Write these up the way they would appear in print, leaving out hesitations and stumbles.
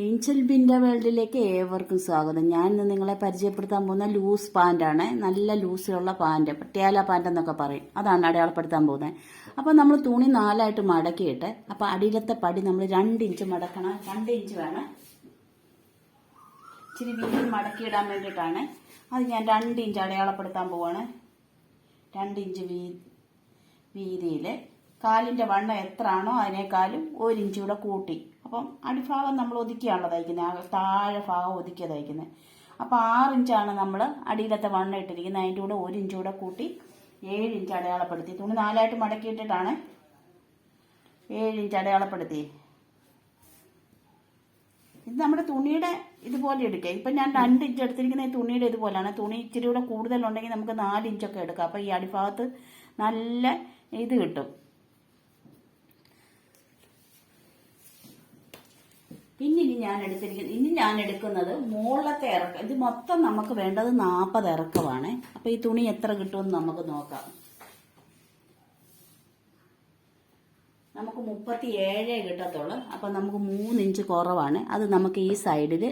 Angel ബിൻ്റെ വേൾഡിലേക്ക് ഏവർക്കും സ്വാഗതം. ഞാൻ ഇന്ന് നിങ്ങളെ പരിചയപ്പെടുത്താൻ പോകുന്ന ലൂസ് പാൻ്റാണ്. നല്ല ലൂസിലുള്ള പാൻറ്, പട്ടിയാല പാൻറ് എന്നൊക്കെ പറയും. അതാണ് അടയാളപ്പെടുത്താൻ പോകുന്നത്. അപ്പോൾ നമ്മൾ തുണി 4ആയിട്ട് മടക്കിയിട്ട്, അപ്പോൾ അടിയിലത്തെ പടി നമ്മൾ 2 ഇഞ്ച് മടക്കണം. 2 ഇഞ്ച് വേണം. ഇച്ചിരി വീതി മടക്കിയിടാൻ വേണ്ടിയിട്ടാണ്. അത് ഞാൻ 2 ഇഞ്ച് അടയാളപ്പെടുത്താൻ പോവാണ്. 2 ഇഞ്ച് വീതിയിൽ കാലിൻ്റെ വണ്ണം എത്രയാണോ അതിനേക്കാളും 1 ഇഞ്ച് കൂടെ കൂട്ടി. അപ്പം അടിഭാഗം നമ്മൾ ഒതുക്കിയാണല്ലോ തയ്ക്കുന്നത്, താഴെ ഭാഗം ഒതുക്കിയ തയ്ക്കുന്നത്. അപ്പോൾ 6 ഇഞ്ചാണ് നമ്മൾ അടിയിലത്തെ വണ്ണം ഇട്ടിരിക്കുന്നത്. അതിൻ്റെ കൂടെ 1 ഇഞ്ച് കൂടെ കൂട്ടി 7 ഇഞ്ച് അടയാളപ്പെടുത്തി. തുണി 4ആയിട്ട് മടക്കിയിട്ടിട്ടാണ് 7 ഇഞ്ച് അടയാളപ്പെടുത്തി. ഇത് നമ്മുടെ തുണിയുടെ ഇതുപോലെ എടുക്കുക. ഇപ്പം ഞാൻ 2 ഇഞ്ച് എടുത്തിരിക്കുന്ന ഈ തുണിയുടെ ഇതുപോലെയാണ്. തുണി ഇച്ചിരി കൂടെ കൂടുതലുണ്ടെങ്കിൽ നമുക്ക് 4 ഇഞ്ചൊക്കെ എടുക്കാം. അപ്പോൾ ഈ അടിഭാഗത്ത് നല്ല ഇത് കിട്ടും. പിന്നെ ഇനി ഞാൻ എടുക്കുന്നത് മുകളിലത്തെ ഇറക്കം. ഇത് മൊത്തം നമുക്ക് വേണ്ടത് 40 ഇറക്കമാണ്. അപ്പോൾ ഈ തുണി എത്ര കിട്ടുമെന്ന് നമുക്ക് നോക്കാം. നമുക്ക് 37 കിട്ടത്തുള്ളൂ. അപ്പം നമുക്ക് 3 ഇഞ്ച് കുറവാണ്. അത് നമുക്ക് ഈ സൈഡിൽ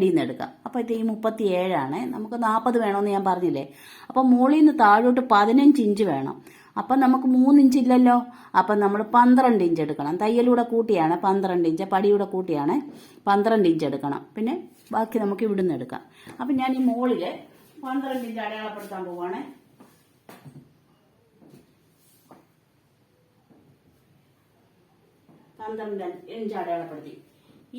നിന്ന് എടുക്കാം. അപ്പോൾ ഇത് ഈ 37 നമുക്ക് 40 വേണമെന്ന് ഞാൻ പറഞ്ഞില്ലേ. അപ്പം മുകളിൽ നിന്ന് താഴോട്ട് 15 ഇഞ്ച് വേണം. അപ്പം നമുക്ക് 3 ഇഞ്ച് ഇല്ലല്ലോ. അപ്പം നമ്മൾ 12 ഇഞ്ച് എടുക്കണം. തയ്യലൂടെ കൂട്ടിയാണ് 12 ഇഞ്ച്, പടിയൂടെ കൂട്ടിയാണ് 12 ഇഞ്ച് എടുക്കണം. പിന്നെ ബാക്കി നമുക്ക് ഇവിടുന്ന് എടുക്കാം. അപ്പം ഞാൻ ഈ മുകളിൽ 12 ഇഞ്ച് അടയാളപ്പെടുത്താൻ പോവുകയാണ്. ഇഞ്ച് അടയാളപ്പെടുത്തി.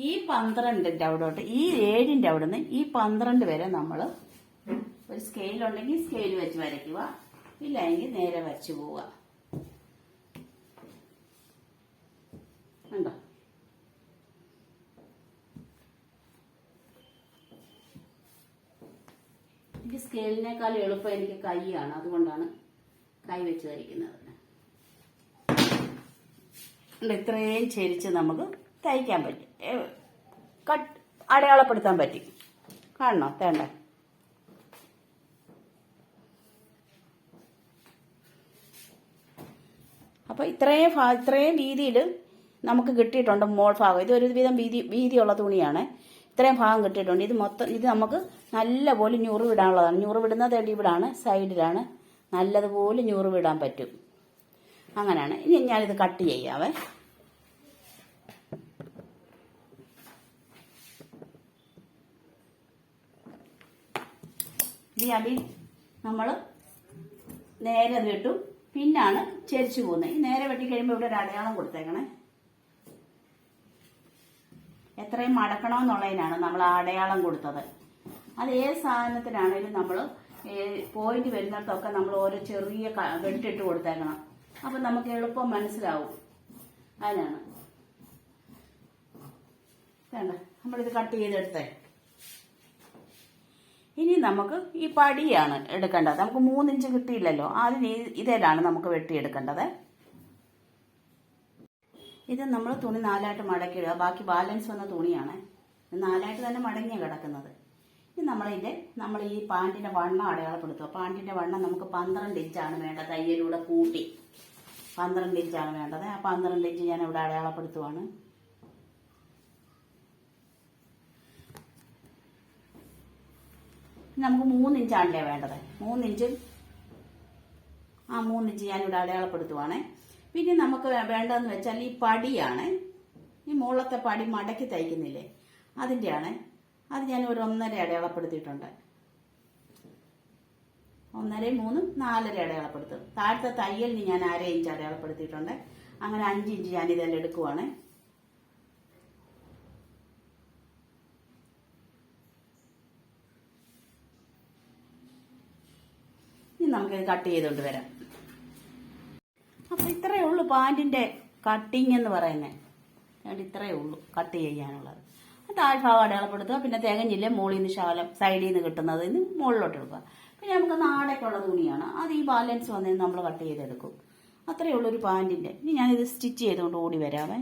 ഈ 12ന്റെ അവിടോട്ട്, ഈ 7ന്റെ അവിടെ നിന്ന് ഈ 12 വരെ നമ്മൾ ഒരു സ്കെയിലുണ്ടെങ്കിൽ സ്കെയിൽ വെച്ച് വരയ്ക്കുക, ഇല്ലെങ്കിൽ നേരെ വരച്ചു പോവുക. കണ്ടോ? എനിക്ക് സ്കെയിലിനേക്കാൾ എളുപ്പം എനിക്ക് കൈയാണ്, അതുകൊണ്ടാണ് കൈ വെച്ച് തയ്ക്കുന്നത്. ഇത്രയും ചെരിച്ച് നമുക്ക് തയ്ക്കാൻ പറ്റും, അടയാളപ്പെടുത്താൻ പറ്റും. കാണണോ? വേണ്ട. അപ്പോൾ ഇത്രയും വീതിയിൽ നമുക്ക് കിട്ടിയിട്ടുണ്ട് മോൾ ഭാഗം. ഇത് ഒരുവിധം വീതിയുള്ള തുണിയാണ്. ഇത്രയും ഭാഗം കിട്ടിയിട്ടുണ്ട്. ഇത് നമുക്ക് നല്ലപോലെ ഞുറിവിടാനുള്ളതാണ്. ഞുറിവിടുന്നത് ഇവിടാണ്, സൈഡിലാണ്. നല്ലതുപോലെ ഞുറിവിടാൻ പറ്റും. അങ്ങനെയാണ്. ഇനി ഞാനിത് കട്ട് ചെയ്യാവേ. ഈ അടി നമ്മൾ നേരെ വെട്ടും, പിന്നാണ് ചെരിച്ചു പോകുന്നത്. ഈ നേരെ വെട്ടി കഴിയുമ്പോൾ ഇവിടെ ഒരു അടയാളം കൊടുത്തേക്കണേ. എത്രയും മടക്കണമെന്നുള്ളതിനാണ് നമ്മൾ ആ അടയാളം കൊടുത്തത്. അത് ഏത് സാധനത്തിനാണേലും നമ്മൾ പോയിന്റ് വരുന്നിടത്തൊക്കെ നമ്മൾ ഓരോ ചെറിയ വെട്ടിട്ട് കൊടുത്തേക്കണം. അപ്പം നമുക്ക് എളുപ്പം മനസ്സിലാവും. അതിനാണ് വേണ്ട നമ്മളിത് കട്ട് ചെയ്തെടുത്തേ. ഇനി നമുക്ക് ഈ പടിയാണ് എടുക്കേണ്ടത്. നമുക്ക് 3 ഇഞ്ച് കിട്ടിയില്ലല്ലോ, അതിന് ഇതിലാണ് നമുക്ക് വെട്ടിയെടുക്കേണ്ടത്. ഇത് നമ്മൾ തുണി 4ആയിട്ട് മടക്കിയിടുക. ബാക്കി ബാലൻസ് വന്ന തുണിയാണ്. 4ആയിട്ട് തന്നെ മടങ്ങിയ കിടക്കുന്നത്. ഇനി നമ്മൾ ഈ പാൻറ്റിന്റെ വണ്ണം അടയാളപ്പെടുത്തുക. പാൻറ്റിന്റെ വണ്ണം നമുക്ക് 12 ഇഞ്ചാണ് വേണ്ടത്. തയ്യലൂടെ കൂട്ടി 12 ഇഞ്ചാണ് വേണ്ടത്. ആ 12 ഇഞ്ച് ഞാൻ ഇവിടെ അടയാളപ്പെടുത്തുവാണ്. നമുക്ക് 3 ഇഞ്ചാണല്ലേ വേണ്ടത്. 3 ഇഞ്ച് ഞാനിവിടെ അടയാളപ്പെടുത്തുവാണ്. പിന്നെ നമുക്ക് വേണ്ടതെന്ന് വെച്ചാൽ ഈ പടിയാണ്. ഈ മുകളിലത്തെ പടി മടക്കി തയ്ക്കുന്നില്ലേ, അതിൻ്റെയാണ്. അത് ഞാൻ ഒരു 1.5 അടയാളപ്പെടുത്തിയിട്ടുണ്ട്. 1.5, 3, 4 അടയാളപ്പെടുത്തും. താഴത്തെ തയ്യലിന് ഞാൻ 1/2 ഇഞ്ച് അടയാളപ്പെടുത്തിയിട്ടുണ്ട്. അങ്ങനെ 5 ഇഞ്ച് ഞാൻ ഇതെല്ലാം എടുക്കുവാണ്. നമുക്കിത് കട്ട് ചെയ്തുകൊണ്ട് വരാം. അപ്പം ഇത്രയേ ഉള്ളൂ പാൻറ്റിൻ്റെ കട്ടിങ് എന്ന് പറയുന്നത്. ഇത്രയേ ഉള്ളൂ കട്ട് ചെയ്യാനുള്ളത്. താഴ്ഭാഗം അടയാളപ്പെടുത്തുക. പിന്നെ തികഞ്ഞില്ലേ മുകളിൽ നിന്ന് ശകലം സൈഡിൽ നിന്ന് കിട്ടുന്നത് മുകളിലോട്ട് എടുക്കുക. പിന്നെ നമുക്ക് നാടേക്കുള്ള തുണിയാണ്, അത് ഈ ബാലൻസ് വന്നതിന് നമ്മൾ കട്ട് ചെയ്തെടുക്കും. അത്രയേ ഉള്ളൂ ഒരു പാൻറ്റിൻ്റെ. ഇനി ഞാനിത് സ്റ്റിച്ച് ചെയ്തുകൊണ്ട് ഓടി വരാമേ.